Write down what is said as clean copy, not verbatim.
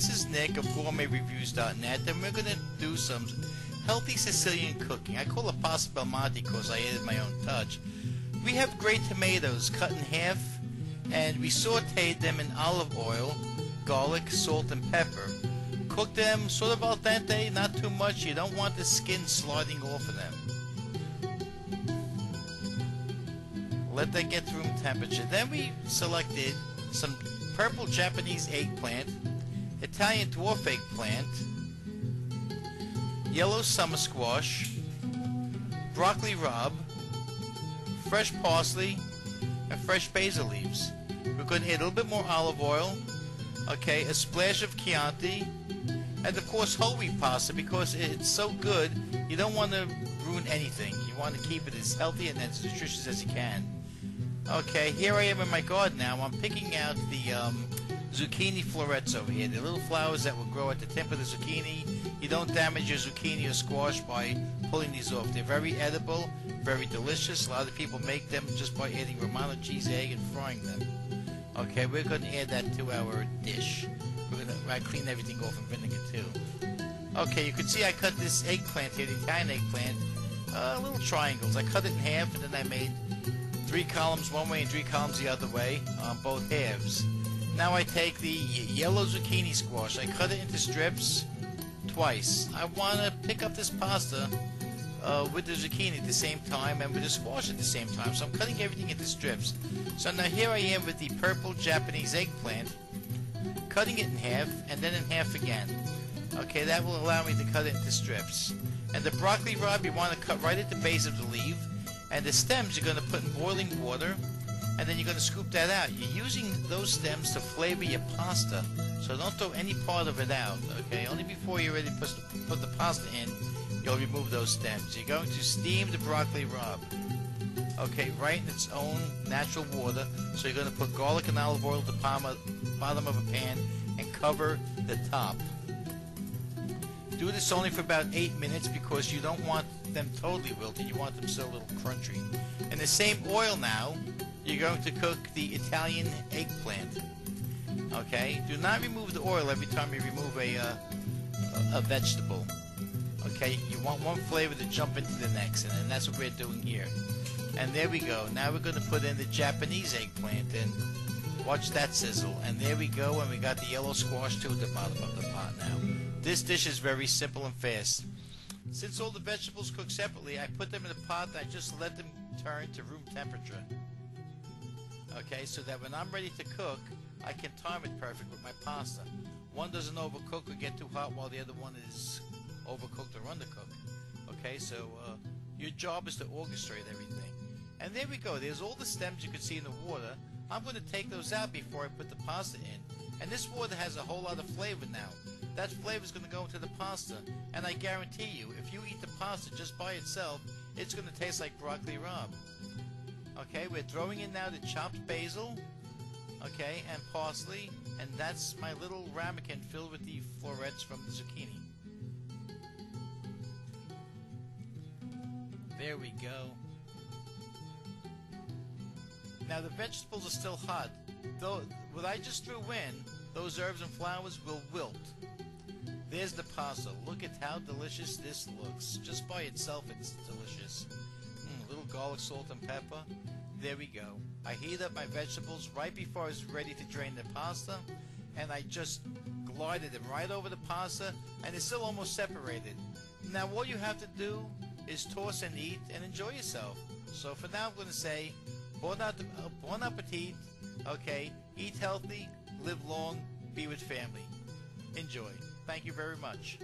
this is Nick of gourmetreviews.net, and we're going to do some healthy Sicilian cooking. I call it pasta Belmonte because I added my own touch. We have great tomatoes cut in half, and we sauteed them in olive oil, garlic, salt, and pepper. Cook them sort of al dente, not too much. You don't want the skin sliding off of them. Let that get to room temperature. Then we selected some purple Japanese eggplant, Italian dwarf eggplant, yellow summer squash, broccoli rabe, fresh parsley, and fresh basil leaves. We're going to add a little bit more olive oil, okay, a splash of Chianti, and of course whole wheat pasta because it's so good you don't want to ruin anything. You want to keep it as healthy and as nutritious as you can. Okay, here I am in my garden now. I'm picking out the zucchini florets over here. The little flowers that will grow at the tip of the zucchini. You don't damage your zucchini or squash by pulling these off. They're very edible, very delicious. A lot of people make them just by adding Romano cheese, egg, and frying them. Okay, we're going to add that to our dish. We're going to clean everything off in vinegar too. Okay, you can see I cut this eggplant here, the Italian eggplant, little triangles. I cut it in half and then I made 3 columns one way and 3 columns the other way on both halves. Now I take the yellow zucchini squash. I cut it into strips twice. I want to pick up this pasta with the zucchini at the same time and with the squash at the same time. So I'm cutting everything into strips. So now here I am with the purple Japanese eggplant, cutting it in half and then in half again. Okay, that will allow me to cut it into strips. And the broccoli rabe you want to cut right at the base of the leaf. And the stems you're going to put in boiling water, and then you're going to scoop that out. You're using those stems to flavor your pasta, so don't throw any part of it out, okay? Only before you're ready to put the pasta in, you'll remove those stems. You're going to steam the broccoli rabe, okay, right in its own natural water. So you're going to put garlic and olive oil at the bottom of a pan and cover the top. Do this only for about 8 minutes because you don't want them totally wilted. You want them still a little crunchy. In the same oil now, you're going to cook the Italian eggplant. Okay? Do not remove the oil every time you remove a vegetable. Okay? You want one flavor to jump into the next, and that's what we're doing here. And there we go. Now we're going to put in the Japanese eggplant, and watch that sizzle. And there we go, and we got the yellow squash too at the bottom of the pot now. This dish is very simple and fast. Since all the vegetables cook separately, I put them in a pot and I just let them turn to room temperature. Okay, so that when I'm ready to cook, I can time it perfect with my pasta. One doesn't overcook or get too hot while the other one is overcooked or undercooked. Okay, so your job is to orchestrate everything. And there we go. There's all the stems you can see in the water. I'm going to take those out before I put the pasta in. And this water has a whole lot of flavor now. That flavor is going to go into the pasta, and I guarantee you, if you eat the pasta just by itself, it's going to taste like broccoli rabe. Okay, we're throwing in now the chopped basil, okay, and parsley, and that's my little ramekin filled with the florets from the zucchini. There we go. Now the vegetables are still hot. Though what I just threw in, those herbs and flowers will wilt. There's the pasta. Look at how delicious this looks. Just by itself, it's delicious. A little garlic, salt, and pepper. There we go. I heat up my vegetables right before I was ready to drain the pasta, and I just glided them right over the pasta, and it's still almost separated. Now all you have to do is toss and eat and enjoy yourself. So for now, I'm going to say, bon appetit. Okay, eat healthy, live long, be with family. Enjoy. Thank you very much.